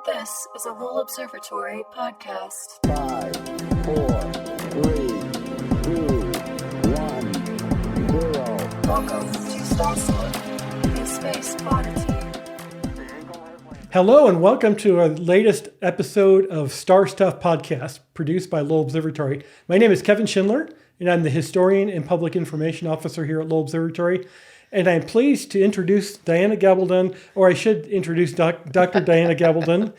This is a Lowell Observatory podcast. 5, 4, 3, 2, 1, 0. Welcome to Stanley, a space oddity. Hello and welcome to our latest episode of Star Stuff podcast produced by Lowell Observatory. My name is Kevin Schindler and I'm the Historian and Public Information Officer here at Lowell Observatory. And I'm pleased to introduce Diana Gabaldon, or I should introduce Dr. Diana Gabaldon,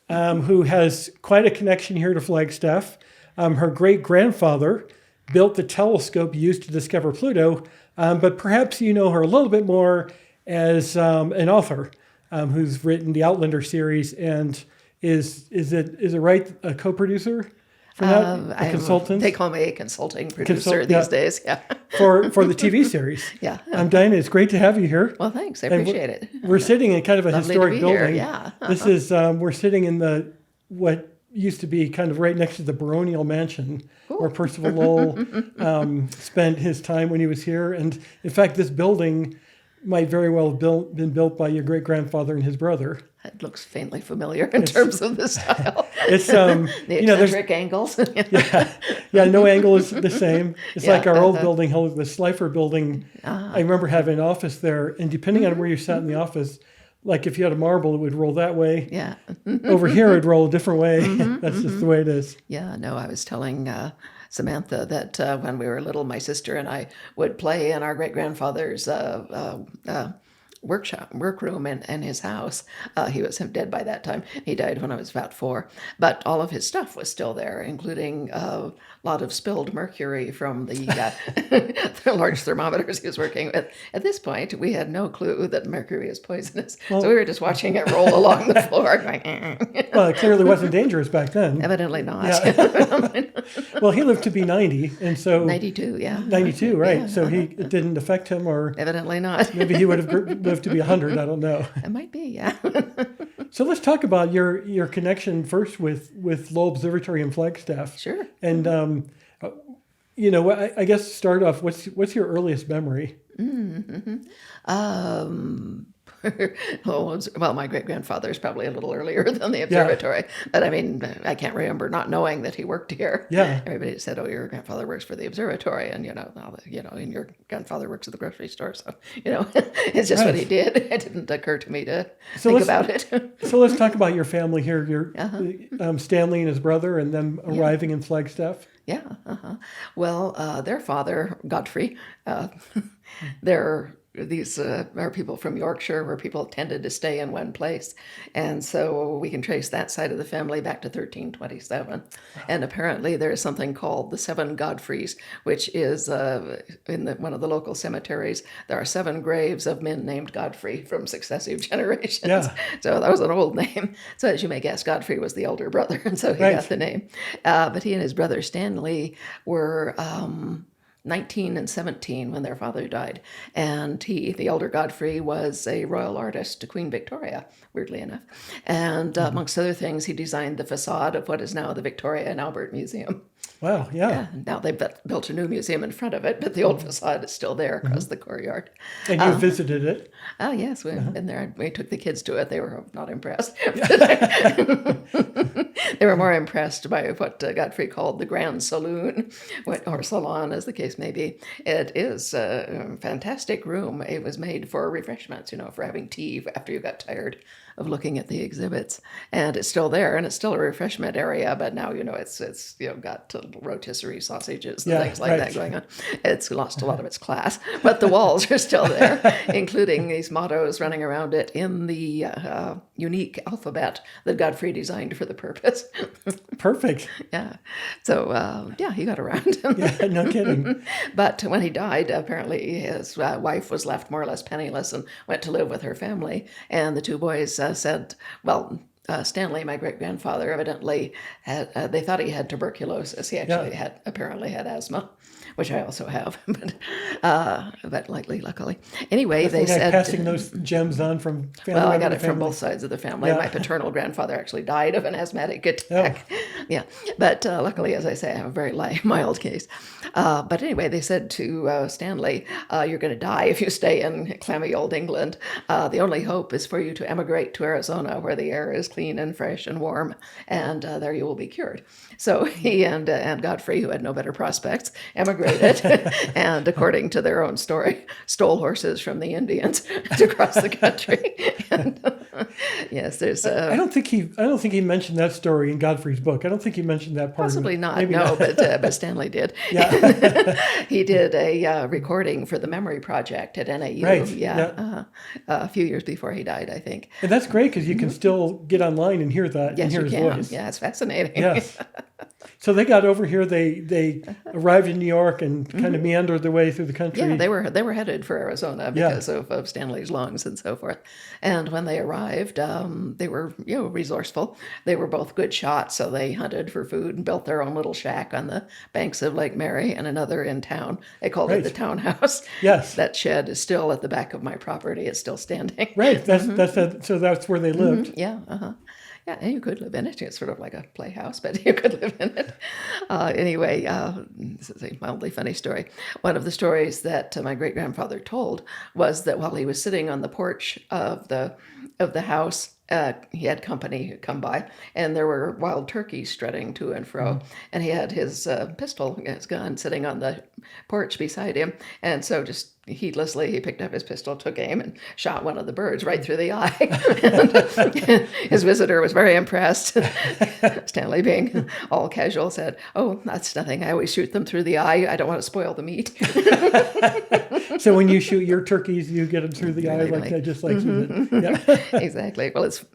who has quite a connection here to Flagstaff. Her great-grandfather built the telescope used to discover Pluto, but perhaps you know her a little bit more as an author who's written the Outlander series and is it right, a co-producer for that? A consultant? They call me a consulting producer these days, yeah. for the TV series. Yeah. Diana, it's great to have you here. Well, thanks. I appreciate it. We're sitting in kind of a Lovely historic to be building. here, yeah. This is, we're sitting in what used to be kind of right next to the baronial mansion where Percival Lowell spent his time when he was here. And in fact, this building might very well have been built by your great-grandfather and his brother. It looks faintly familiar in terms of the style. It's the eccentric angles. No angle is the same. It's like our old building, the Slifer building. Ah. I remember having an office there, and depending on where you sat in the office, like if you had a marble, it would roll that way. Yeah. Over here, it'd roll a different way. That's just the way it is. Yeah, no, I was telling Samantha that when we were little, my sister and I would play in our great-grandfather's workroom in his house. He was dead by that time. He died when I was about 4. But all of his stuff was still there, including a lot of spilled mercury from the large thermometers he was working with. At this point, we had no clue that mercury is poisonous. So we were just watching it roll along the floor. Going, Well, it clearly wasn't dangerous back then. Evidently not. Yeah. Well, he lived to be 90, and so 92, yeah. 92, right? Yeah. So it didn't affect him, or Evidently not. maybe he would have lived to be 100. I don't know. It might be, yeah. So let's talk about your connection first with Lowell Observatory in Flagstaff. Sure. And I guess to start off, what's your earliest memory? Well, my great-grandfather is probably a little earlier than the observatory, but I mean, I can't remember not knowing that he worked here. Yeah. Everybody said, "Oh, your grandfather works for the observatory," and and your grandfather works at the grocery store. So, it's just what he did. It didn't occur to me to think about it. So let's talk about your family here. Your Stanley and his brother, and them arriving in Flagstaff. Yeah. Well, their father, Godfrey, these are people from Yorkshire where people tended to stay in one place. And so we can trace that side of the family back to 1327. And apparently there's something called the 7 Godfreys, which is in one of the local cemeteries. There are 7 graves of men named Godfrey from successive generations. Yeah. So that was an old name. So as you may guess, Godfrey was the elder brother, and so he got the name. But he and his brother Stanley were 19 and 17 when their father died. And the elder Godfrey, was a royal artist to Queen Victoria, weirdly enough. And amongst other things, he designed the facade of what is now the Victoria and Albert Museum. Wow, yeah. Now they've built a new museum in front of it, but the old facade is still there across the courtyard. And you visited it? Oh, yes, we've been there. We took the kids to it. They were not impressed. They were more impressed by what Godfrey called the Grand Saloon, or salon, as the case may be. It is a fantastic room. It was made for refreshments, for having tea after you got tired of looking at the exhibits. And it's still there, and it's still a refreshment area, but now, it's got rotisserie sausages and things like that going on. It's lost a lot of its class, but the walls are still there, including these mottos running around it in the unique alphabet that Godfrey designed for the purpose. Perfect. Yeah. So, he got around. Yeah, no kidding. But when he died, apparently his wife was left more or less penniless and went to live with her family. And the 2 boys said, well, Stanley, my great-grandfather, evidently they thought he had tuberculosis. He actually apparently had asthma. which I also have, but luckily. Anyway, they Like said passing those gems on from family. well, I member got to it from family. both sides of the family. Yeah. My paternal grandfather actually died of an asthmatic attack. Yeah, but luckily, as I say, I have a very mild case. But anyway, they said to Stanley, "You're going to die if you stay in clammy old England. The only hope is for you to emigrate to Arizona, where the air is clean and fresh and warm, and there you will be cured." So he and Godfrey, who had no better prospects, emigrated, and according to their own story, stole horses from the Indians to cross the country. And, yes, there's I don't think he mentioned that story in Godfrey's book. I don't think he mentioned that part. possibly of it. not. Maybe No, but Stanley did. Yeah. He did a recording for the Memory Project at NAU. Right, A few years before he died, I think. And that's great because you can still get online and hear that and Yes, hear you his can. voice. Yeah, it's fascinating. Yes. So they got over here. They arrived in New York and kind of meandered their way through the country. Yeah, they were headed for Arizona because of Stanley's lungs and so forth. And when they arrived, they were resourceful. They were both good shots, so they hunted for food and built their own little shack on the banks of Lake Mary and another in town. They called it the townhouse. Yes. That shed is still at the back of my property. It's still standing. Right. So that's where they lived. Yeah. Yeah, and you could live in it. It's sort of like a playhouse, but you could live in it. Anyway, this is a mildly funny story. One of the stories that my great grandfather told was that while he was sitting on the porch of the house, he had company come by, and there were wild turkeys strutting to and fro, and he had his his gun, sitting on the porch beside him, and so just heedlessly he picked up his pistol, took aim, and shot one of the birds right through the eye. And his visitor was very impressed. Stanley, being all casual, said, "Oh, that's nothing. I always shoot them through the eye. I don't want to spoil the meat." So when you shoot your turkeys, you get them through the eye like that, just like you did. Yeah. Exactly. Well, it's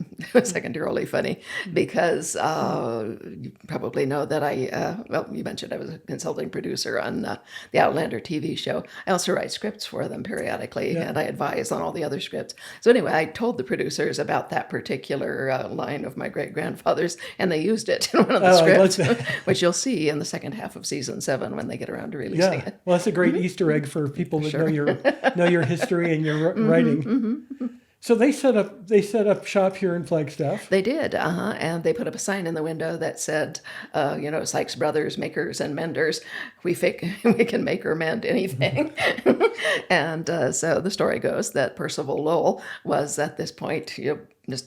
secondarily funny because you probably know that you mentioned I was a consulting producer on the Outlander TV show. I also write scripts for them periodically, and I advise on all the other scripts. So anyway, I told the producers about that particular line of my great-grandfather's, and they used it in one of the scripts, which you'll see in the second half of season 7 when they get around to releasing it. Well, that's a great Easter egg for people that know your history and your writing. So they set up shop here in Flagstaff. They did, and they put up a sign in the window that said, Sykes Brothers, makers and menders. We can make or mend anything. And so the story goes that Percival Lowell was at this point just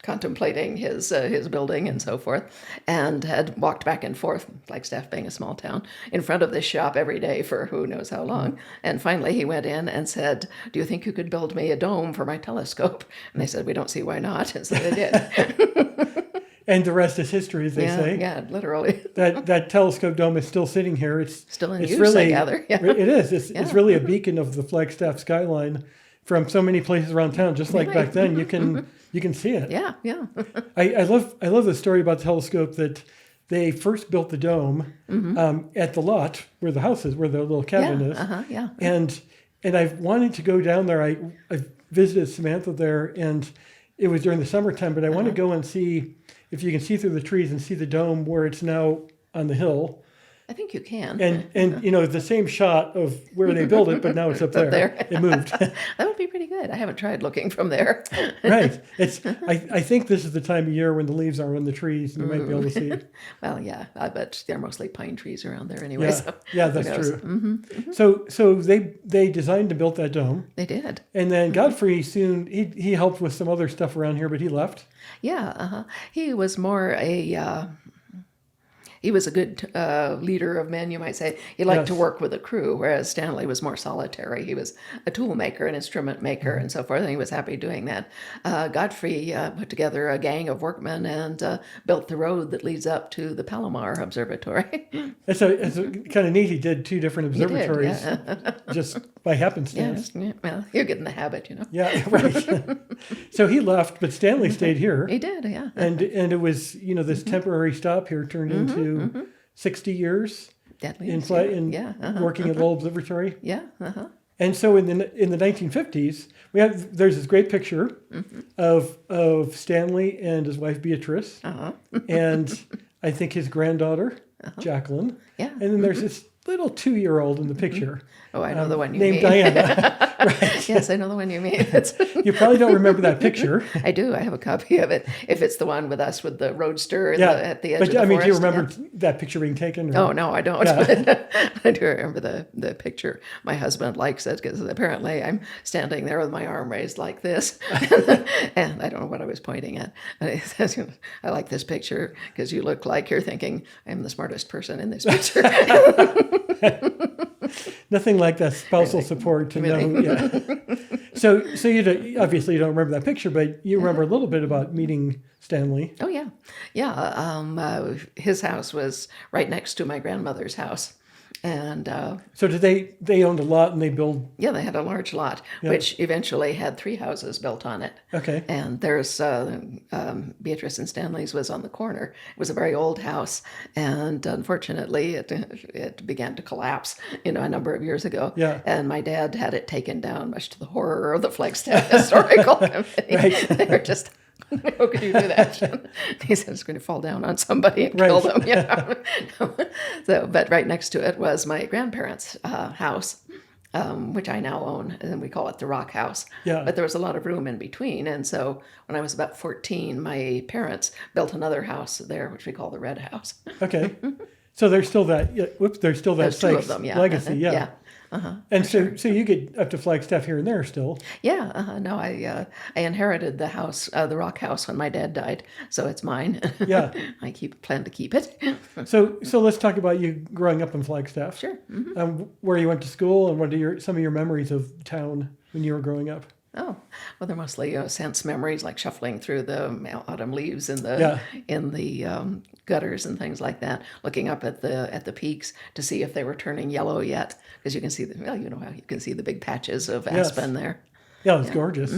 contemplating his building and so forth, and had walked back and forth, Flagstaff being a small town, in front of this shop every day for who knows how long. And finally he went in and said, "Do you think you could build me a dome for my telescope?" And they said, "We don't see why not." And so they did. And the rest is history, as they say. Yeah, literally. That telescope dome is still sitting here. It's still in it's use, really, I gather. Yeah. It is. It's really a beacon of the Flagstaff skyline from so many places around town. Just like back then, you can see it. Yeah. I love the story about the telescope that they first built the dome at the lot where the house is, where the little cabin is. And I've wanted to go down there. I visited Samantha there, and it was during the summertime, but I want to go and see if you can see through the trees and see the dome where it's now on the hill. I think you can. And the same shot of where they built it, but now it's up there. It moved. That would be pretty good. I haven't tried looking from there. Right. I think this is the time of year when the leaves are on the trees and you might be able to see. Well, yeah, I bet they're mostly pine trees around there anyway. Yeah, that's true. So they designed and built that dome. They did. And then Godfrey soon, he helped with some other stuff around here, but he left. Yeah, he was more he was a good leader of men, you might say. He liked to work with a crew, whereas Stanley was more solitary. He was a tool maker, an instrument maker, and so forth, and he was happy doing that. Godfrey put together a gang of workmen and built the road that leads up to the Palomar Observatory. It's kind of neat. He did 2 different observatories just by happenstance. Yeah, well, you get in the habit, Yeah, right. So he left, but Stanley stayed here. He did, yeah. And it was, this temporary stop here turned into 60 years working at Lowell Observatory. Yeah. And so in the 1950s, there's this great picture of Stanley and his wife Beatrice, and I think his granddaughter Jacqueline. Yeah. And then there's this little 2-year-old in the picture. Oh, I know the one you named mean. Diana. Right. Yes, I know the one you mean. It's, You probably don't remember that picture. I do. I have a copy of it. If it's the one with us with the roadster Yeah. at the edge But of the I mean, do you forest, remember that picture being taken? Oh, no, I don't. Yeah. But I do remember the picture. My husband likes it because apparently I'm standing there with my arm raised like this. And I don't know what I was pointing at. But he says, I like this picture because you look like you're thinking, I'm the smartest person in this picture. Nothing like that spousal support to know. Yeah. So obviously you don't remember that picture, but you remember a little bit about meeting Stanley. Oh, yeah. Yeah. His house was right next to my grandmother's house. And So did they owned a lot and they built? yeah, they had a large lot, which eventually had 3 houses built on it. Okay. And there's Beatrice and Stanley's was on the corner. It was a very old house, and unfortunately, it began to collapse, a number of years ago. Yeah. And my dad had it taken down, much to the horror of the Flagstaff Historical Committee. Right. They were just. How could you do that? He said it's going to fall down on somebody and kill them. So, but right next to it was my grandparents' house, which I now own, and we call it the Rock House. Yeah. But there was a lot of room in between, and so when I was about 14, my parents built another house there, which we call the Red House. Okay. So there's still that. Yeah, there's still that There's 2 of Sykes them, yeah. legacy. Yeah. Yeah. And so you get up to Flagstaff here and there still. Yeah, no, I inherited the house, the Rock House, when my dad died, so it's mine. Yeah. I plan to keep it. So let's talk about you growing up in Flagstaff. Sure. Where you went to school and what are some of your memories of town when you were growing up? Oh, well, they're mostly sense memories, like shuffling through the autumn leaves in the gutters and things like that. Looking up at the peaks to see if they were turning yellow yet, because you can see how you can see the big patches of aspen there. Yeah, it's gorgeous.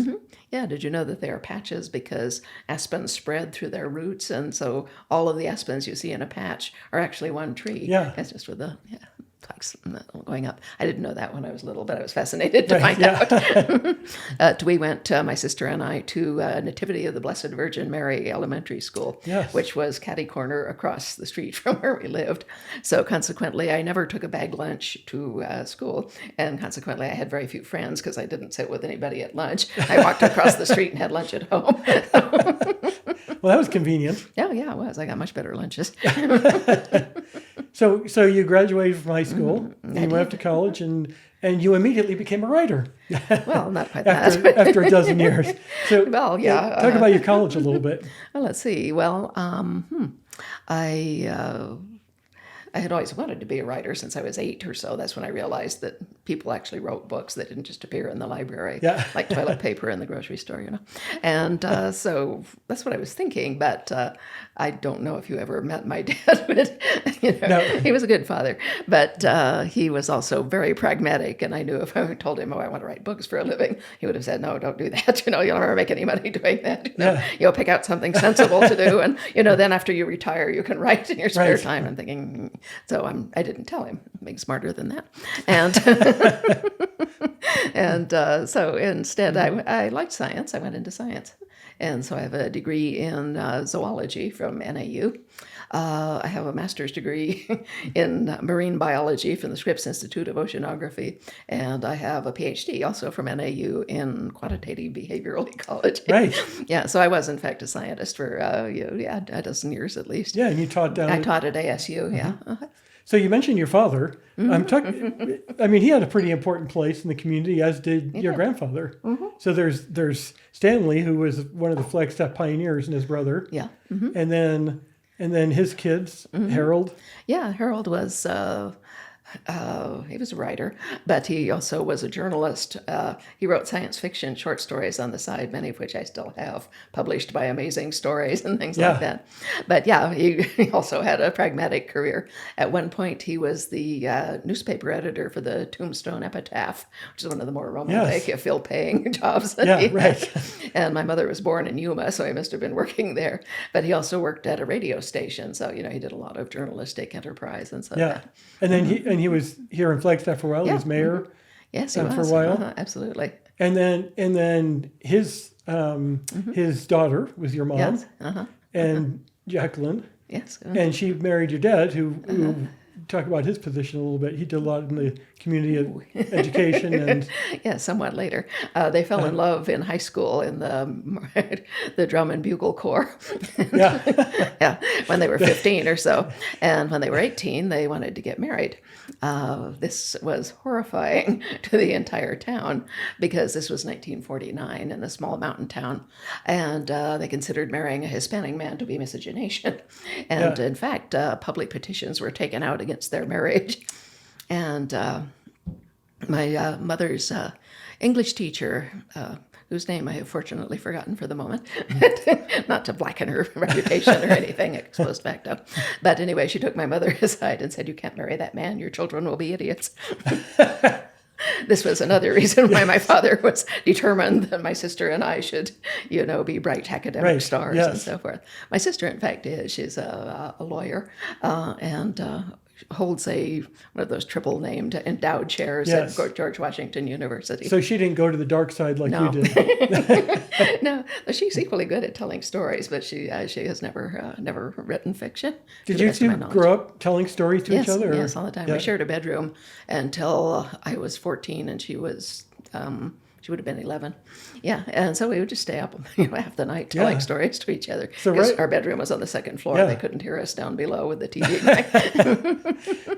Yeah, did you know that they are patches because aspens spread through their roots, and so all of the aspens you see in a patch are actually one tree. Yeah. That's just with the spikes going up. I didn't know that when I was little, but I was fascinated to find out. We went, my sister and I, to Nativity of the Blessed Virgin Mary Elementary School, which was catty corner across the street from where we lived. So consequently, I never took a bag lunch to school, and consequently, I had very few friends because I didn't sit with anybody at lunch. I walked across the street and had lunch at home. Well, that was convenient. Yeah, it was. I got much better lunches. So you graduated from high school, and you went up to college, and you immediately became a writer. Well, not quite after a dozen years. So, well, yeah. Talk about your college a little bit. Well, let's see. Well, I had always wanted to be a writer since I was 8 or so. That's when I realized that people actually wrote books that didn't just appear in the library, like toilet paper in the grocery store, And so that's what I was thinking. But I don't know if you ever met my dad, but No. He was a good father. But he was also very pragmatic. And I knew if I told him, I want to write books for a living, he would have said, no, don't do that. You'll never make any money doing that. You'll pick out something sensible to do. And, then after you retire, you can write in your spare time. I'm thinking... So I didn't tell him. I'm being smarter than that. And so instead, I liked science. I went into science. And so I have a degree in zoology from NAU. I have a master's degree in marine biology from the Scripps Institute of Oceanography. And I have a PhD also from NAU in quantitative behavioral ecology. Right. Yeah, so I was, in fact, a scientist for a dozen years at least. Yeah, and you taught down... I taught at ASU, yeah. So you mentioned your father. He had a pretty important place in the community, as did your grandfather. So there's Stanley, who was one of the Flagstaff pioneers, and his brother. Yeah. And then his kids, Harold. Yeah, Harold was... he was a writer, but he also was a journalist. He wrote science fiction short stories on the side, many of which I still have, published by Amazing Stories and things like that. But yeah, he also had a pragmatic career. At one point, he was the newspaper editor for the Tombstone Epitaph, which is one of the more romantic, ill-paying jobs that he had. And my mother was born in Yuma, so he must have been working there. But he also worked at a radio station, so he did a lot of journalistic enterprise and stuff. Yeah, and then he was here in Flagstaff for a while. He was mayor. Yes, he was. For a while. Absolutely. And then his daughter was your mom. Yes. And Jacqueline. Yes. And she married your dad, who talk about his position a little bit. He did a lot in the community education and Yeah, somewhat later. They fell in love in high school in the drum and bugle corps. yeah, Yeah, when they were 15 or so. And when they were 18, they wanted to get married. This was horrifying to the entire town because this was 1949 in a small mountain town. And they considered marrying a Hispanic man to be miscegenation. And in fact, public petitions were taken out against their marriage. And my mother's English teacher, whose name I have fortunately forgotten for the moment, not to blacken her reputation or anything ex post facto. But anyway, she took my mother aside and said, "You can't marry that man. Your children will be idiots." This was another reason why my father was determined that my sister and I should, be bright academic stars and so forth. My sister, in fact, is. She's a lawyer and holds one of those triple-named endowed chairs at George Washington University. So she didn't go to the dark side like you did. No, she's equally good at telling stories, but she has never written fiction. Did you two grow up telling stories to each other? Yes, all the time. We shared a bedroom until I was 14, and she was. She would have been 11. Yeah, and so we would just stay up half the night telling stories to each other. So our bedroom was on the second floor. They couldn't hear us down below with the TV.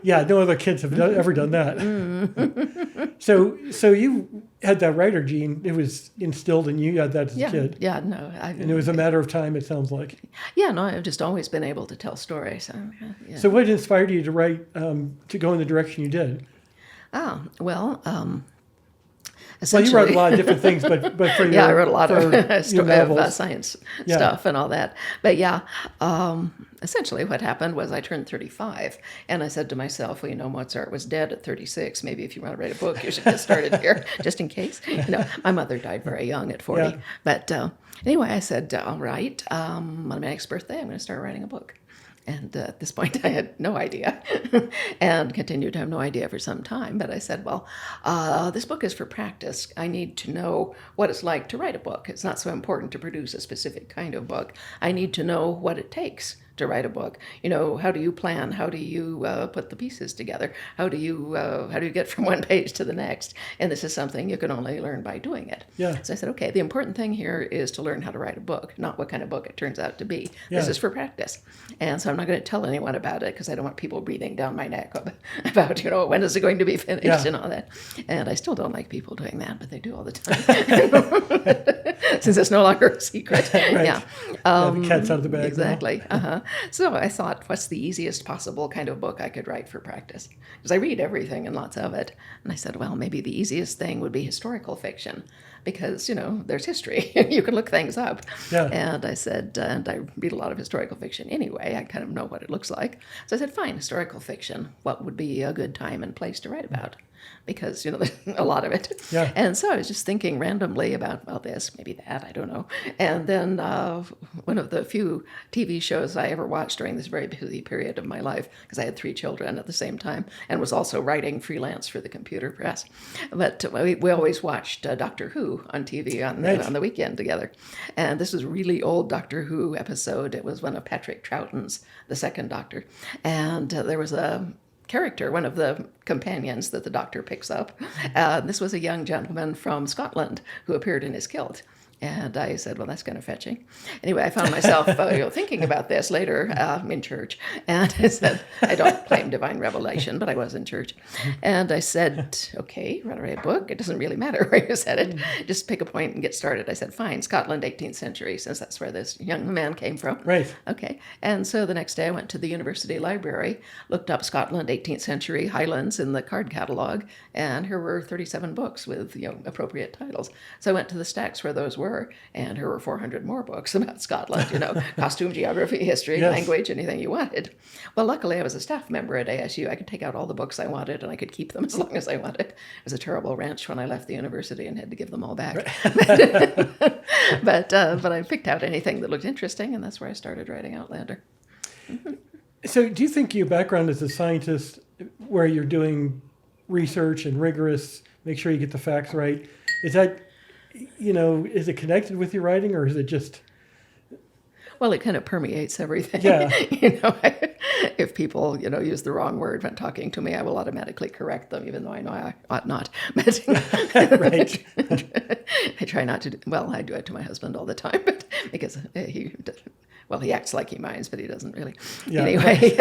No other kids have ever done that. So you had that writer gene. It was instilled in you. You had that as a kid. Yeah, no. And it was a matter of time, it sounds like. Yeah, no, I've just always been able to tell stories. So what inspired you to write, to go in the direction you did? Well, well, you wrote a lot of different things, but for your, I wrote a lot of science stuff and all that. But essentially what happened was I turned 35, and I said to myself, well, Mozart was dead at 36. Maybe if you want to write a book, you should get started here, just in case. My mother died very young at 40. Yeah. But anyway, I said, all right, on my next birthday, I'm going to start writing a book. And at this point, I had no idea and continued to have no idea for some time. But I said, well, this book is for practice. I need to know what it's like to write a book. It's not so important to produce a specific kind of book. I need to know what it takes to write a book. How do you plan? How do you put the pieces together? How do you get from one page to the next? And this is something you can only learn by doing it. Yeah. So I said, okay, the important thing here is to learn how to write a book, not what kind of book it turns out to be. Yeah. This is for practice. And so I'm not going to tell anyone about it because I don't want people breathing down my neck about, when is it going to be finished and all that. And I still don't like people doing that, but they do all the time. Since it's no longer a secret. Right. Yeah. The cat's out of the bag. Exactly. So I thought, what's the easiest possible kind of book I could write for practice? Because I read everything and lots of it. And I said, well, maybe the easiest thing would be historical fiction because, there's history. You can look things up. Yeah. And I said, and I read a lot of historical fiction anyway. I kind of know what it looks like. So I said, fine, historical fiction. What would be a good time and place to write about? Because, there's a lot of it. Yeah. And so I was just thinking randomly about, well, this, maybe that, I don't know. And then one of the few TV shows I ever watched during this very busy period of my life, because I had 3 children at the same time and was also writing freelance for the computer press. But we always watched Doctor Who on TV on the weekend together. And this was a really old Doctor Who episode. It was one of Patrick Troughton's, the second Doctor. And there was a character, one of the companions that the Doctor picks up. This was a young gentleman from Scotland who appeared in his kilt. And I said, well, that's kind of fetching. Anyway, I found myself thinking about this later in church. And I said, I don't claim divine revelation, but I was in church. And I said, okay, you want to write a book? It doesn't really matter where you said it. Just pick a point and get started. I said, fine, Scotland, 18th century, since that's where this young man came from. Right. Okay. And so the next day I went to the university library, looked up Scotland, 18th century, Highlands in the card catalog, and here were 37 books with appropriate titles. So I went to the stacks where those were, and here were 400 more books about Scotland, costume, geography, history, language, anything you wanted. Well, luckily I was a staff member at ASU. I could take out all the books I wanted, and I could keep them as long as I wanted. It was a terrible wrench when I left the university and had to give them all back. But I picked out anything that looked interesting, and that's where I started writing Outlander. Mm-hmm. So do you think your background as a scientist, where you're doing research and rigorous, make sure you get the facts right, is that, is it connected with your writing, or is it just... Well, it kind of permeates everything. Yeah. if people, use the wrong word when talking to me, I will automatically correct them, even though I know I ought not. But Right. I try not to. Well, I do it to my husband all the time, but because he acts like he minds, but he doesn't really. Yeah. Anyway,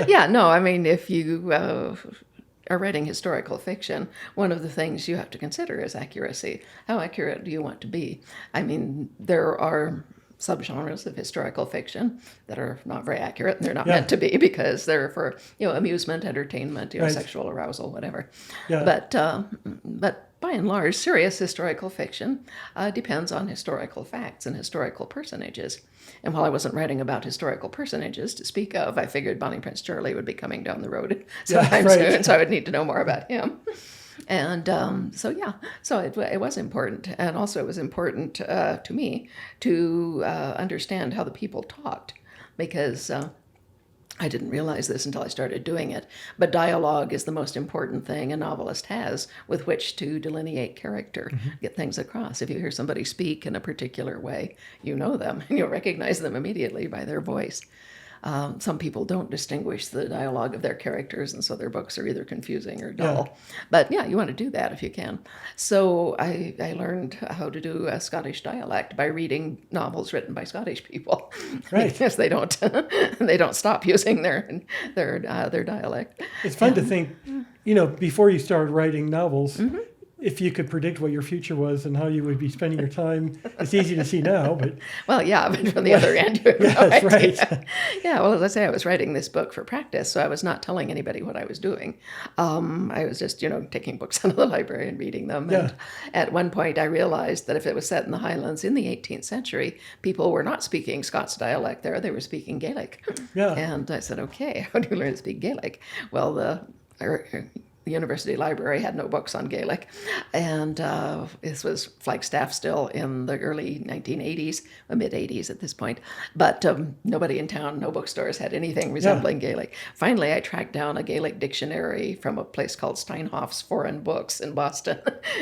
yeah, no, I mean, if you are writing historical fiction, one of the things you have to consider is accuracy. How accurate do you want to be? I mean, there are subgenres of historical fiction that are not very accurate, and they're not meant to be, because they're for amusement, entertainment, Right. sexual arousal, whatever. Yeah. But by and large, serious historical fiction depends on historical facts and historical personages. And while I wasn't writing about historical personages to speak of, I figured Bonnie Prince Charlie would be coming down the road sometime right. soon, so I would need to know more about him. And so it was important. And also it was important to me to understand how the people talked, because I didn't realize this until I started doing it, but dialogue is the most important thing a novelist has with which to delineate character, get things across. If you hear somebody speak in a particular way, you know them, and you'll recognize them immediately by their voice. Some people don't distinguish the dialogue of their characters, and so their books are either confusing or dull. Yeah. But yeah, you want to do that if you can. So I learned how to do a Scottish dialect by reading novels written by Scottish people. Right. Because they don't stop using their dialect. It's fun to think, before you started writing novels, if you could predict what your future was and how you would be spending your time. It's easy to see now, but... Well, yeah, but from the other end, you have no that's idea. right. Yeah, well, as I say, I was writing this book for practice, so I was not telling anybody what I was doing. I was just, taking books out of the library and reading them. Yeah. And at one point, I realized that if it was set in the Highlands in the 18th century, people were not speaking Scots dialect there, they were speaking Gaelic. Yeah. And I said, okay, how do you learn to speak Gaelic? Well, the university library had no books on Gaelic, and this was Flagstaff still in the early 1980s, mid-80s at this point, but nobody in town, no bookstores had anything resembling Gaelic. Finally, I tracked down a Gaelic dictionary from a place called Steinhoff's Foreign Books in Boston.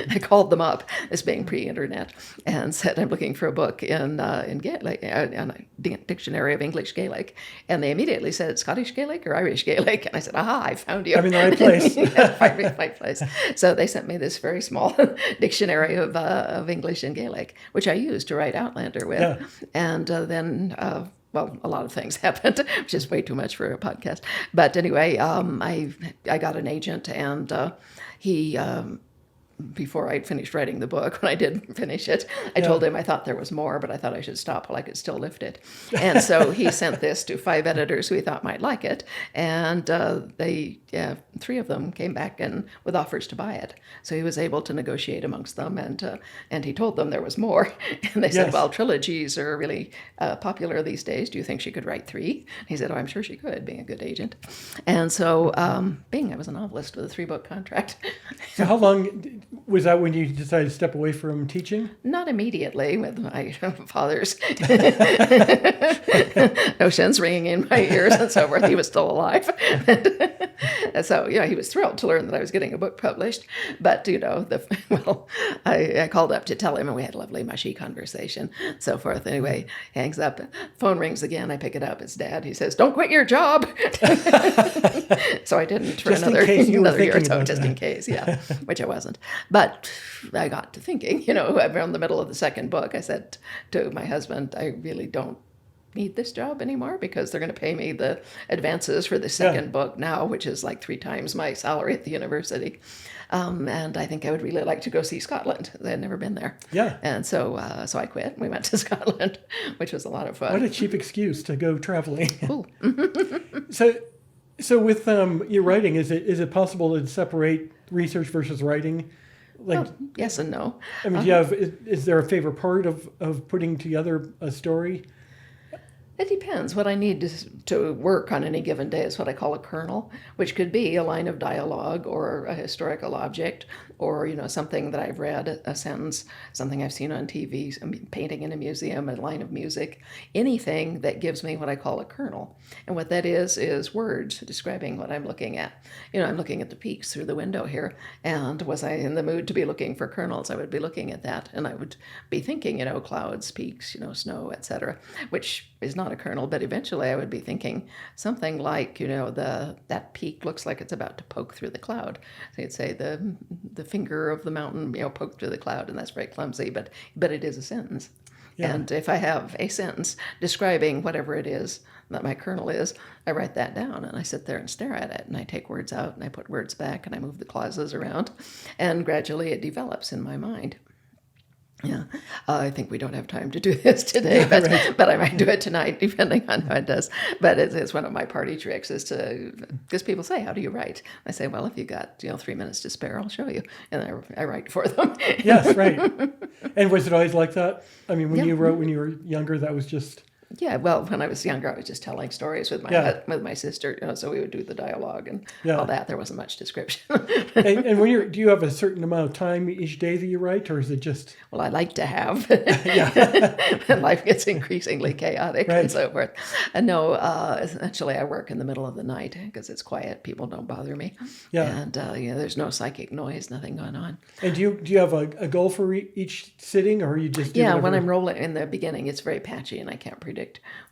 I called them up, this being pre-internet, and said, I'm looking for a book in Gaelic, a dictionary of English Gaelic, and they immediately said, Scottish Gaelic or Irish Gaelic? And I said, aha, I found you. I'm in the right place. My place. So they sent me this very small dictionary of English and Gaelic, which I used to write Outlander with. Yeah. And then, a lot of things happened, which is way too much for a podcast. But anyway, I got an agent, and he... before I'd finished writing the book, when I did finish it, I told him I thought there was more, but I thought I should stop while I could still lift it. And so he sent this to 5 editors who he thought might like it, and 3 of them came back with offers to buy it. So he was able to negotiate amongst them, and he told them there was more. And they said, Yes. well, trilogies are really popular these days. Do you think she could write 3? He said, oh, I'm sure she could, being a good agent. And so, I was a novelist with a 3-book contract. So how long was that when you decided to step away from teaching? Not immediately, with my father's notions ringing in my ears and so forth. He was still alive. And so, he was thrilled to learn that I was getting a book published. But, I called up to tell him, and we had a lovely, mushy conversation, so forth. Anyway, hangs up, phone rings again. I pick it up. It's Dad. He says, don't quit your job. So I didn't for Just in another case you were year or thinking so, about just that. in case, yeah, which I wasn't. But I got to thinking, around the middle of the second book, I said to my husband, I really don't need this job anymore, because they're going to pay me the advances for the second book now, which is like 3 times my salary at the university. And I think I would really like to go see Scotland. I had never been there. Yeah. And so I quit. We went to Scotland, which was a lot of fun. What a cheap excuse to go traveling. Cool. So with your writing, is it possible to separate research versus writing? Like, Yes and no. I mean, do you have, is there a favorite part of putting together a story? It depends. What I need to work on any given day is what I call a kernel, which could be a line of dialogue or a historical object, or something that I've read, a sentence, something I've seen on TV, a painting in a museum, a line of music, anything that gives me what I call a kernel. And what that is words describing what I'm looking at. I'm looking at the peaks through the window here, and was I in the mood to be looking for kernels, I would be looking at that, and I would be thinking, clouds, peaks, snow, etc., which is not a kernel, but eventually I would be thinking something like, that peak looks like it's about to poke through the cloud. So you'd say the finger of the mountain, poked through the cloud, and that's very clumsy, but it is a sentence. Yeah. And if I have a sentence describing whatever it is that my kernel is, I write that down and I sit there and stare at it, and I take words out and I put words back and I move the clauses around, and gradually it develops in my mind. Yeah, I think we don't have time to do this today, but I might do it tonight, depending on how it does. But it's one of my party tricks is because people say, how do you write? I say, well, if you got 3 minutes to spare, I'll show you. And I write for them. Yes, right. And was it always like that? I mean, when you wrote when you were younger, that was just... Yeah, well, when I was younger, I was just telling stories with my sister, so we would do the dialogue and all that. There wasn't much description. and when do you have a certain amount of time each day that you write, or is it just... Well, I like to have. And life gets increasingly chaotic and so forth. And no, essentially I work in the middle of the night because it's quiet. People don't bother me. Yeah. And there's no psychic noise, nothing going on. And do you have a goal for each sitting, or you just do whatever? When I'm rolling in the beginning, it's very patchy and I can't predict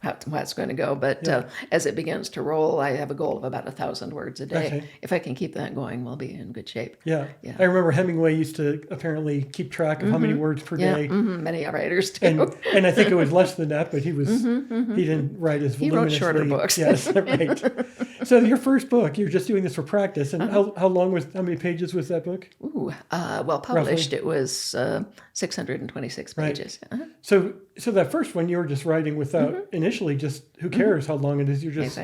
how it's going to go. But as it begins to roll, I have a goal of about 1,000 words a day. Okay. If I can keep that going, we'll be in good shape. Yeah. I remember Hemingway used to apparently keep track of how many words per day. Many writers do. And I think it was less than that, but he was he didn't write as voluminously. He wrote shorter books. Yes, right. So your first book, you're just doing this for practice. And how many pages was that book? Published, roughly? It was 626 pages. Right. So that first one, you were just writing without initially just, who cares how long it is, you're just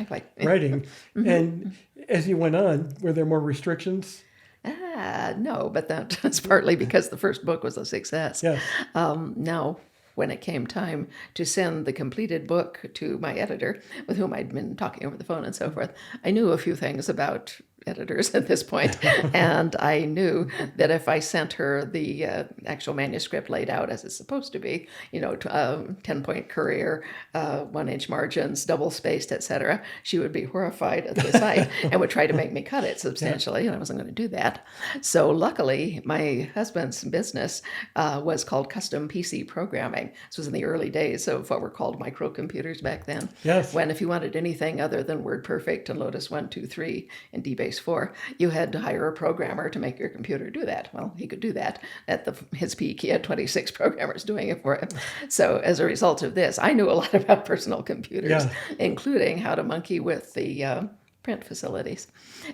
writing. And as you went on, were there more restrictions? No, but that's partly because the first book was a success. Yes. Now, when it came time to send the completed book to my editor, with whom I'd been talking over the phone and so forth, I knew a few things about editors at this point, and I knew that if I sent her the actual manuscript laid out as it's supposed to be, 10-point courier, 1-inch margins, double-spaced, etc., she would be horrified at the sight and would try to make me cut it substantially, and I wasn't going to do that. So luckily, my husband's business was called custom PC programming. This was in the early days of what were called microcomputers back then. Yes. When if you wanted anything other than WordPerfect and Lotus 1-2-3 and DBase 4, you had to hire a programmer to make your computer do that. Well, he could do that. At his peak, he had 26 programmers doing it for him. So as a result of this, I knew a lot about personal computers, including how to monkey with the print facilities.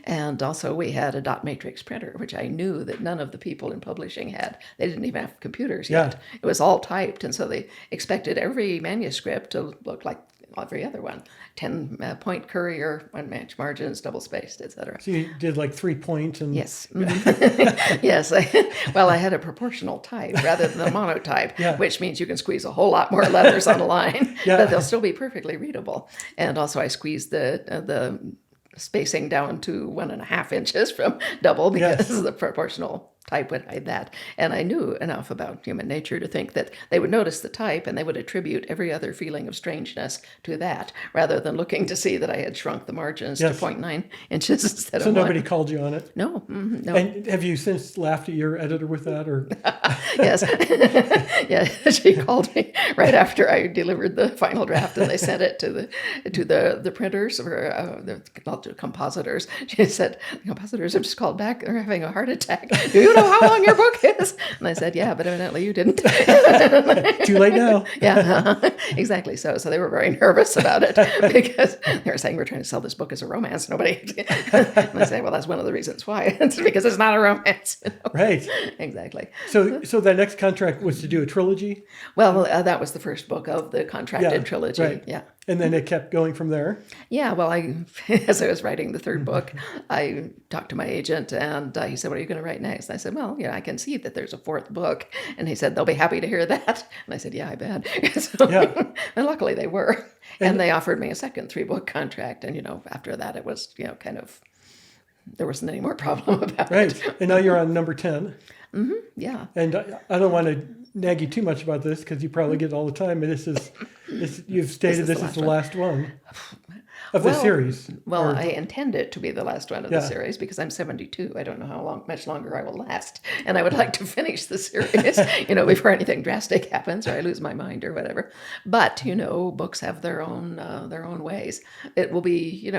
And also we had a dot matrix printer, which I knew that none of the people in publishing had. They didn't even have computers yet. It was all typed, and so they expected every manuscript to look like every other one. 10-point courier, 1-inch margins, double-spaced, etc. So you did like 3 points and... Yes. Yes. I had a proportional type rather than a monotype, which means you can squeeze a whole lot more letters on a line, but they'll still be perfectly readable. And also I squeezed the spacing down to 1.5 inches from double because the proportional type would hide that. And I knew enough about human nature to think that they would notice the type and they would attribute every other feeling of strangeness to that, rather than looking to see that I had shrunk the margins to 0.9 inches instead of 1. So nobody called you on it? No. No. And have you since laughed at your editor with that? Or Yes. She called me right after I delivered the final draft and they sent it to the printers, or the compositors. She said, the compositors have just called back. They're having a heart attack. Do you know how long your book is? And I said, yeah, but evidently you didn't. Too late now. Exactly. So they were very nervous about it because they were saying, we're trying to sell this book as a romance. Nobody. And I say, well, that's one of the reasons why. It's because it's not a romance. Right. Exactly. So that next contract was to do a trilogy? Well, that was the first book of the contracted trilogy. Right. Yeah. And then it kept going from there? Yeah, well, as I was writing the third book, I talked to my agent, and he said, what are you going to write next? And I said, well, I can see that there's a fourth book. And he said, they'll be happy to hear that. And I said, yeah, I bet. And luckily they were. And they offered me a second 3-book contract. And, after that, it was, kind of, there wasn't any more problem about it. Right. And now you're on number 10. Mm-hmm. Yeah. And I don't want to nag you too much about this because you probably get it all the time. But you've stated this is the last one. of the series. Well, Or- I intend it to be the last one of the Yeah. series because I'm 72. I don't know how much longer I will last, and I would like to finish the series, before anything drastic happens or I lose my mind or whatever. But books have their own ways. It will be,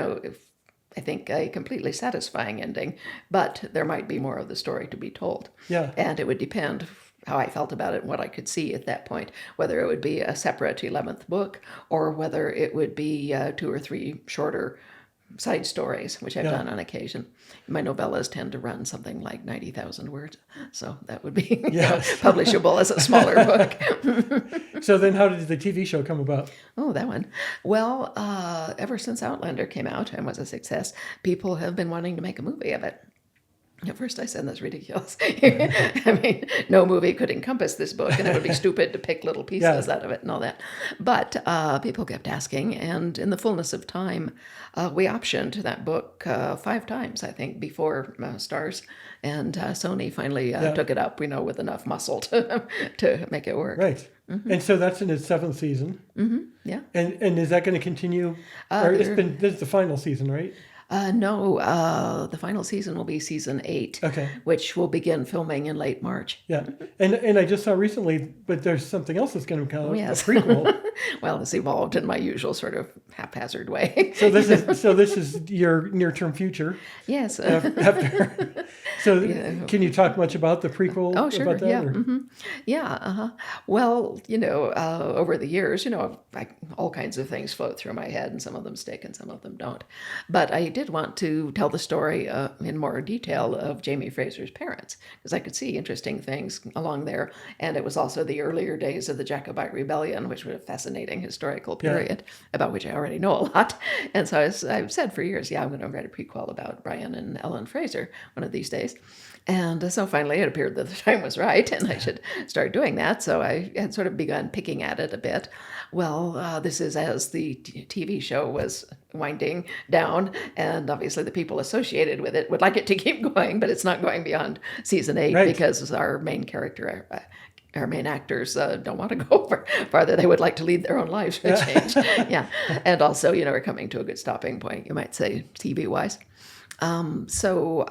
I think a completely satisfying ending, but there might be more of the story to be told. Yeah. And it would depend how I felt about it and what I could see at that point, whether it would be a separate 11th book or whether it would be 2 or 3 shorter side stories, which I've done on occasion. My novellas tend to run something like 90,000 words, so that would be publishable as a smaller book. So then how did the TV show come about? Oh, that one. Well, ever since Outlander came out and was a success, people have been wanting to make a movie of it. At first I said, that's ridiculous. I mean, no movie could encompass this book, and it would be stupid to pick little pieces out of it and all that. But people kept asking, and in the fullness of time, we optioned that book 5 times, I think, before Stars. And Sony finally took it up, with enough muscle to make it work. Right. And so that's in its 7th season. Yeah. And is that going to continue? Or this is the final season, right? No, the final season will be season 8, which will begin filming in late March. Yeah, and I just saw recently, but there's something else that's going to come out, a prequel. Well, it's evolved in my usual sort of haphazard way. So this is your near-term future. Yes. After. So can you talk much about the prequel? Oh, sure. About that, yeah. or? Mm-hmm. Yeah. Well, over the years, all kinds of things float through my head, and some of them stick and some of them don't. But I did want to tell the story in more detail of Jamie Fraser's parents, because I could see interesting things along there. And it was also the earlier days of the Jacobite Rebellion, which was a fascinating historical period about which I already know a lot. And so I've said for years, I'm going to write a prequel about Brian and Ellen Fraser one of these days. And so finally it appeared that the time was right and I should start doing that. So I had sort of begun picking at it a bit. Well, this is as the TV show was winding down, and obviously the people associated with it would like it to keep going, but it's not going beyond season 8 because our main character, our main actors don't want to go farther. They would like to lead their own lives for a change. And also, we're coming to a good stopping point, you might say, TV-wise. So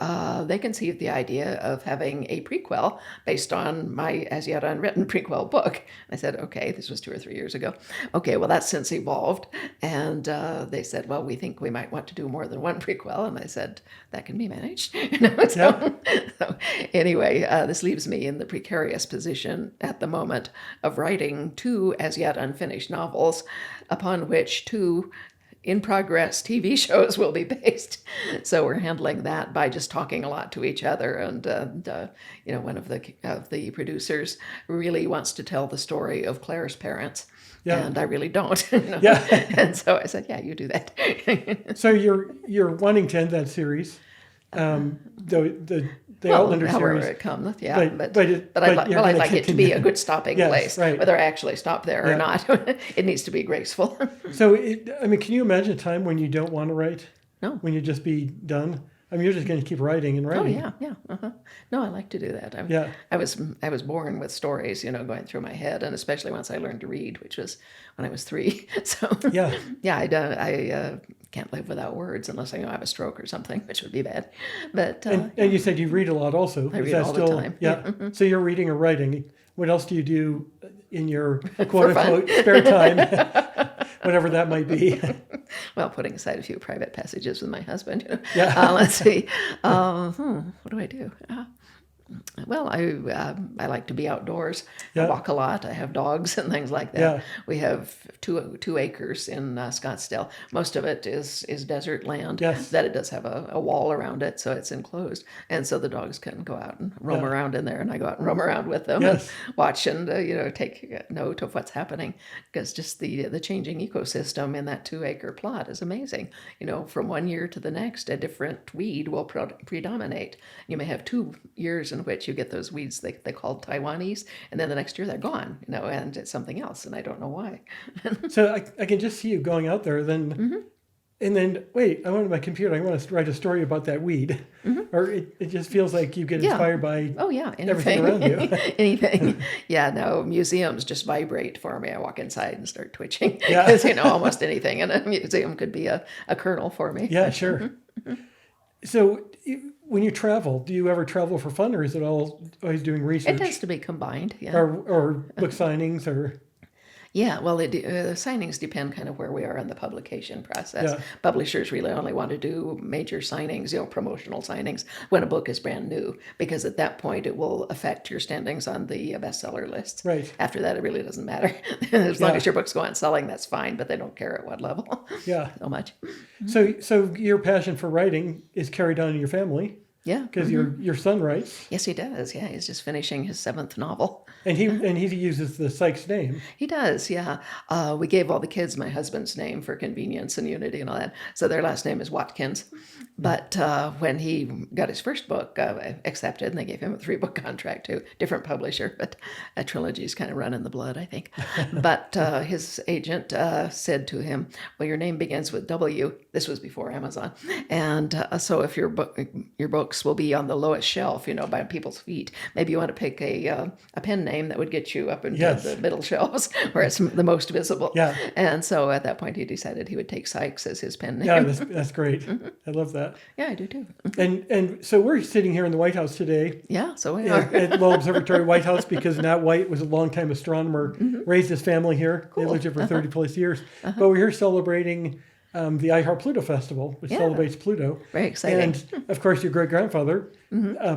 they conceived the idea of having a prequel based on my as yet unwritten prequel book. I said, okay, this was 2 or 3 years ago. Okay, well, that's since evolved. And they said, well, we think we might want to do more than one prequel. And I said, that can be managed. So anyway, this leaves me in the precarious position at the moment of writing 2 as yet unfinished novels upon which 2 in-progress TV shows will be based. So we're handling that by just talking a lot to each other. And one of the producers really wants to tell the story of Claire's parents. And I really don't. And so I said, you do that. So you're wanting to end that series, the Outlander however series. it comes, but I'd like it to be a good stopping place, right. whether I actually stop there or not. It needs to be graceful. So, can you imagine a time when you don't want to write? No. When you just be done? You're just going to keep writing and writing. Oh, yeah. No, I like to do that. I was born with stories, going through my head, and especially once I learned to read, which was when I was 3. So, I can't live without words unless I have a stroke or something, which would be bad. But and you said you read a lot also. I read all the time. Yeah. So you're reading or writing. What else do you do in your quote-unquote spare time? Whatever that might be. Well, putting aside a few private passages with my husband. Yeah. Let's see. What do I do? Well, I like to be outdoors. I walk a lot. I have dogs and things like that. Yeah. We have two acres in Scottsdale. Most of it is desert land. Yes. That it does have a wall around it, so it's enclosed. And so the dogs can go out and roam around in there, and I go out and roam around with them and watch and take note of what's happening. Because just the changing ecosystem in that 2-acre plot is amazing. From one year to the next, a different weed will predominate. You may have 2 years in which you get those weeds they call Taiwanese, and then the next year they're gone, and it's something else, and I don't know why. So I can just see you going out there then And then, wait, I went to my computer. I want to write a story about that weed. Or it just feels like you get inspired by Oh yeah, everything around you. anything. Yeah, no, museums just vibrate for me. I walk inside and start twitching Yeah. because almost anything in a museum could be a kernel for me. Yeah, sure. So when you travel, do you ever travel for fun, or is it always doing It research? tends to be combined. Yeah. Or book signings, or Yeah, well, the signings depend kind of where we are in the publication process. Yeah. Publishers really only want to do major signings, promotional signings when a book is brand new, because at that point it will affect your standings on the bestseller lists. Right. After that, it really doesn't matter. As long Yeah. as your books go on selling, that's fine, but they don't care at what level yeah. so much. So your passion for writing is carried on in your family Yeah. because your son writes, Yes, he does. Yeah, he's just finishing his 7th novel. and he uses the Sykes name. He does, yeah. We gave all the kids my husband's name for convenience and unity and all that. So their last name is Watkins. But when he got his first book accepted, and they gave him a 3-book contract too, different publisher, but a trilogy's kind of run in the blood, I think. But his agent said to him, well, your name begins with W. This was before Amazon. And so if your books will be on the lowest shelf, by people's feet, maybe you want to pick a pen name that would get you up into Yes. the middle shelves where it's the most visible. Yeah. And so at that point, he decided he would take Sykes as his pen name. Yeah, that's great. I love that. Yeah, I do too. And so we're sitting here in the White House today. Yeah, so we are. At Lowell Observatory White House, because Nat White was a longtime astronomer, raised his family here. They lived here for 30 plus years. But we're here celebrating the iHeart Pluto Festival, which Yeah. celebrates Pluto. Very exciting. And of course, your great grandfather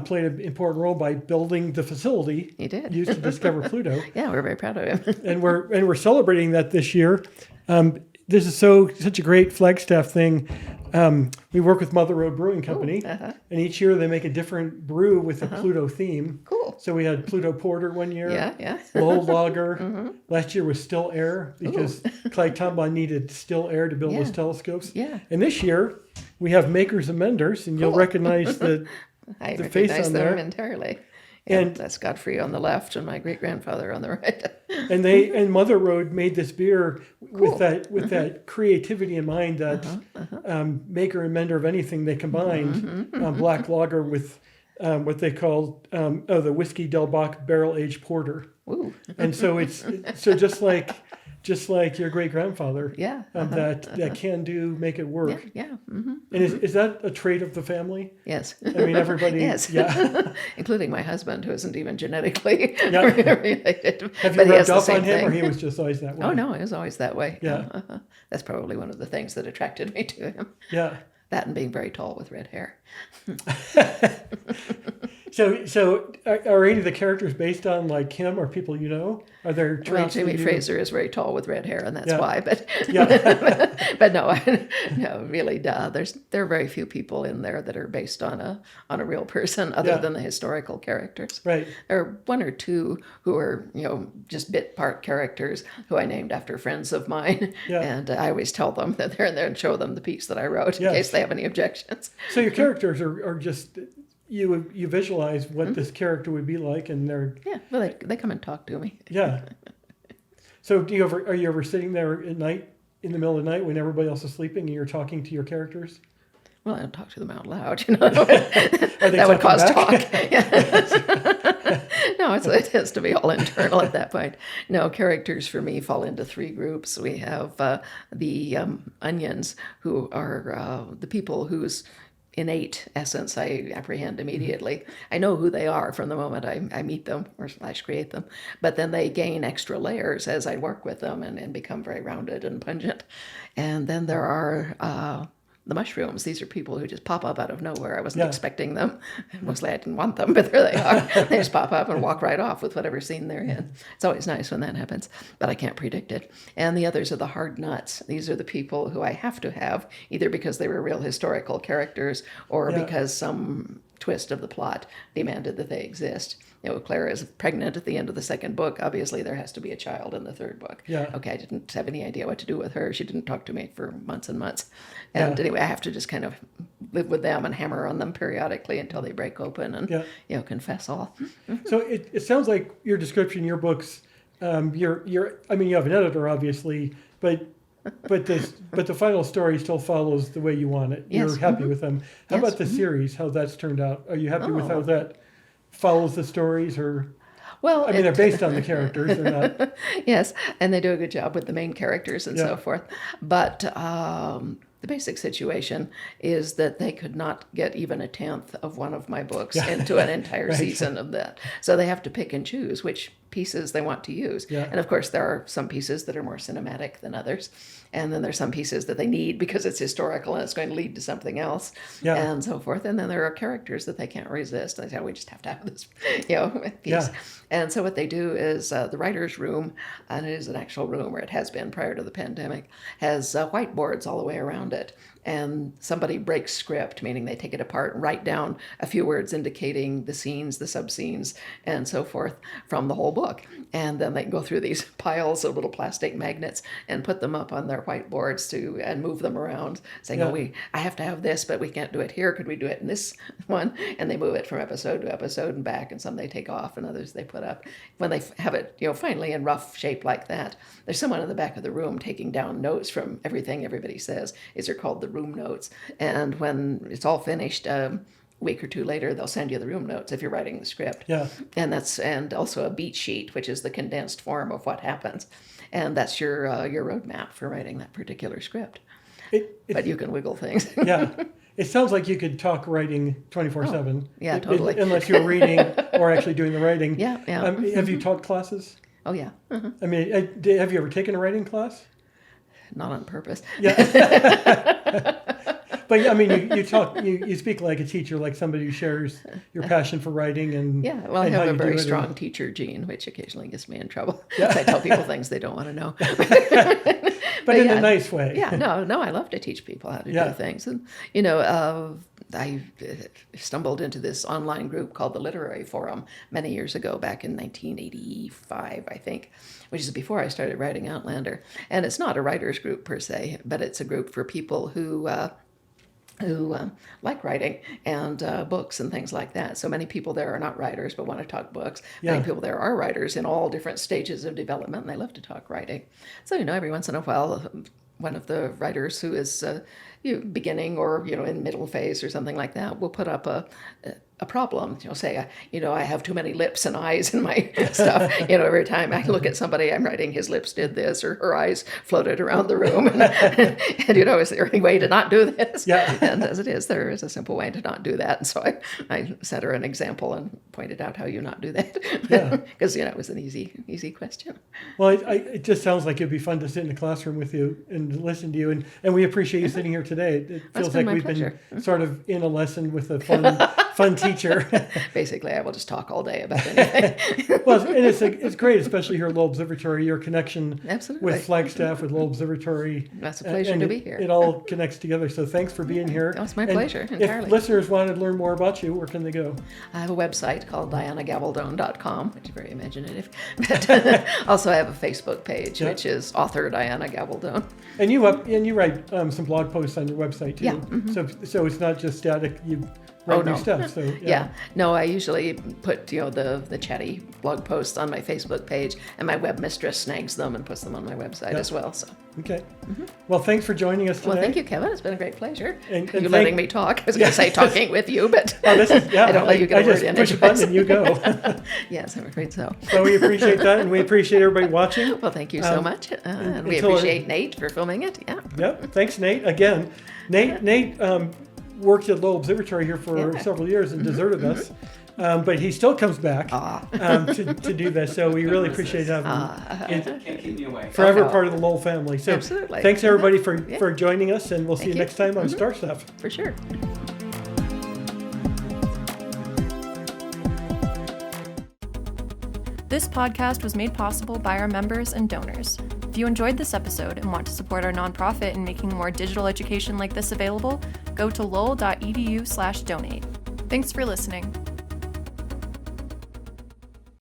played an important role by building the facility He did. used to discover Pluto. Yeah, we're very proud of him. And we're celebrating that this year. This is such a great Flagstaff thing. We work with Mother Road Brewing Company, and each year they make a different brew with a Pluto theme. Cool. So we had Pluto Porter one year. Yeah. Lowell Lager. Last year was Still Air because Clyde Tombaugh needed still air to build Yeah. those telescopes. Yeah. And this year we have Makers and Menders, and you'll Cool. recognize the I the face recognize on them there. entirely. Yeah, And- that's Godfrey on the left and my great grandfather on the right. and Mother Road made this beer Cool. with that creativity in mind that maker and mender of anything they combined black lager with what they called the Whiskey Del Bach barrel aged porter. Ooh. And so it's just like your great grandfather. Yeah. That can do make it work. Yeah. And is that a trait of the family? Yes. I mean, everybody. Yes. Yeah. Including my husband, who isn't even genetically Yeah. related. Have but you he has rubbed the off same on him, thing. or he was just always that way? Oh, no, he was always that way. Yeah. That's probably one of the things that attracted me to him. Yeah. That and being very tall with red hair. So are any of the characters based on like him or people you know? Are there traits? Well, that Jimmy you- Fraser is very tall with red hair, and that's Yeah. why. But Yeah. but no, no, really, there are very few people in there that are based on a real person, other Yeah. than the historical characters. Right. There are one or two who are just bit part characters who I named after friends of mine, Yeah. and I always tell them that they're in there and show them the piece that I wrote in Yes. case they have any objections. So your characters are just you visualize what this character would be like, and they're Yeah, well, they come and talk to me. yeah. So are you ever sitting there at night in the middle of the night when everybody else is sleeping and you're talking to your characters? Well, I don't talk to them out loud, that talking would cause back? talk. Yes. No, it has to be all internal at that point. No, characters for me fall into 3 groups. We have the onions, who are the people whose innate essence I apprehend immediately. I know who they are from the moment I meet them or / create them, but then they gain extra layers as I work with them and become very rounded and pungent. And then there are the mushrooms. These are people who just pop up out of nowhere. I wasn't Yeah. expecting them. Mostly I didn't want them, but there they are. They just pop up and walk right off with whatever scene they're in. It's always nice when that happens, but I can't predict it. And the others are the hard nuts. These are the people who I have to have, either because they were real historical characters or Yeah. because some twist of the plot demanded that they exist. Clara is pregnant at the end of the 2nd book. Obviously, there has to be a child in the 3rd book. Yeah. Okay, I didn't have any idea what to do with her. She didn't talk to me for months and months. And Yeah. anyway, I have to just kind of live with them and hammer on them periodically until they break open and, confess all. So it sounds like your description, your books, you have an editor obviously, but but the final story still follows the way you want it. Yes. You're happy with them. How Yes. about the series? How that's turned out? Are you happy with how Oh. that follows the stories? Or Well, I mean, they're based on the characters. They're not. yes, and they do a good job with the main characters and Yeah. so forth. But the basic situation is that they could not get even a tenth of one of my books into an entire Right. season of that. So they have to pick and choose which pieces they want to use. Yeah. And of course, there are some pieces that are more cinematic than others. And then there's some pieces that they need because it's historical and it's going to lead to something else, Yeah. and so forth. And then there are characters that they can't resist. They say, we just have to have this, piece. Yeah. And so what they do is the writer's room, and it is an actual room, or it has been prior to the pandemic, has whiteboards all the way around it. And somebody breaks script, meaning they take it apart and write down a few words indicating the scenes, the sub-scenes, and so forth from the whole book. And then they go through these piles of little plastic magnets and put them up on their whiteboards and move them around, saying, Yeah. I have to have this, but we can't do it here. Could we do it in this one? And they move it from episode to episode and back, and some they take off and others they put up. When they have it, finally in rough shape like that, there's someone in the back of the room taking down notes from everything everybody says. These are called the room notes. And when it's all finished, a week or two later, they'll send you the room notes if you're writing the script. Yeah. And also a beat sheet, which is the condensed form of what happens. And that's your roadmap for writing that particular script. But you can wiggle things. Yeah. It sounds like you could talk writing 24/7. yeah, totally. Unless you're reading or actually doing the writing. Yeah. Have you taught classes? Oh, yeah. Uh-huh. I mean, have you ever taken a writing class? Not on purpose. Yeah. But I mean, you talk, you speak like a teacher, like somebody who shares your passion for writing and Yeah, well, I and how have a you do very it strong teacher gene, which occasionally gets me in trouble. I tell people things they don't want to know. but in yeah, a nice way. Yeah, no, I love to teach people how to Yeah. do things. And, I stumbled into this online group called the Literary Forum many years ago, back in 1985, I think, which is before I started writing Outlander. And it's not a writer's group per se, but it's a group for people who like writing and books and things like that. So many people there are not writers but want to talk books. Yeah. Many people there are writers in all different stages of development, and they love to talk writing. So, every once in a while, one of the writers who is beginning or in middle phase or something like that will put up a problem. Say, I have too many lips and eyes in my stuff. Every time I look at somebody, I'm writing his lips did this or her eyes floated around the room. And is there any way to not do this? Yeah. And as it is, there is a simple way to not do that. And so I set her an example and pointed out how you not do that. Yeah. Because, it was an easy question. Well, it just sounds like it'd be fun to sit in the classroom with you and listen to you. And we appreciate you sitting here today. It feels been like my we've pleasure. been sort of in a lesson with a fun teacher. Basically, I will just talk all day about anything. Well, and it's great, especially here at Lowell Observatory, your connection Absolutely. with Flagstaff, with Lowell Observatory. That's a pleasure and to be here. It all connects together. So thanks for being here. Oh, it's my And pleasure, entirely. If listeners wanted to learn more about you, where can they go? I have a website called dianagabaldon.com, which is very imaginative. But also I have a Facebook page, Yeah. which is author Diana Gabaldon. And you write some blog posts on your website too. Yeah, mm-hmm. So it's not just static. You write new no. stuff. So Yeah. No, I usually put, the chatty blog posts on my Facebook page, and my web mistress snags them and puts them on my website as well. So, Okay. Well, thanks for joining us today. well, thank you, Kevin. It's been a great pleasure. And you thank- letting me talk. I was going to say talking with you, but Oh, this is, yeah, I don't let you get I a word just in push a button and you go. Yes, I'm afraid so. So we appreciate that, and we appreciate everybody watching. Well, thank you so much. And we until- appreciate Nate for filming it. Yeah. Yep. Thanks, Nate. Again, Nate worked at Lowell Observatory here for several years and deserted us. But he still comes back to do this. So we really appreciate having him. Can't keep me away. Forever no. part of the Lowell family. So Absolutely. thanks everybody for joining us, and we'll see you you. next time on Star Stuff. For sure. This podcast was made possible by our members and donors. If you enjoyed this episode and want to support our nonprofit in making more digital education like this available, go to lowell.edu/donate. Thanks for listening.